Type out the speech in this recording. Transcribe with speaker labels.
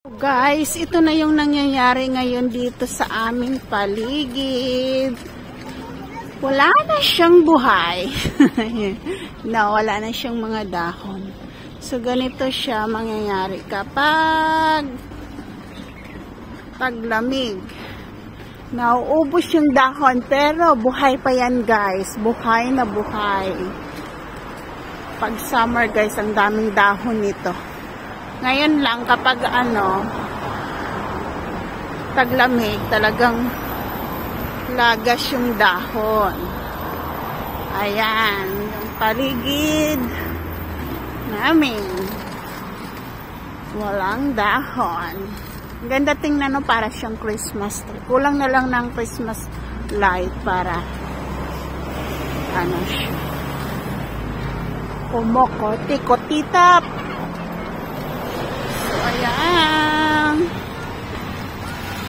Speaker 1: Guys, ito na yung nangyayari ngayon dito sa aming paligid. Wala na siyang buhay. Wala na siyang mga dahon. So, ganito siya mangyayari kapag taglamig. Nauubos yung dahon, pero buhay pa yan guys. Buhay na buhay. Pag summer guys, ang daming dahon nito. Ngayon lang kapag taglamig, talagang lagas yung dahon. Ayan, yung paligid namin. Walang dahon. Ganda tingnan, no, para siyang Christmas tree. Kulang na lang ng Christmas light para siya. Kumokoti-kotitap. Ayan.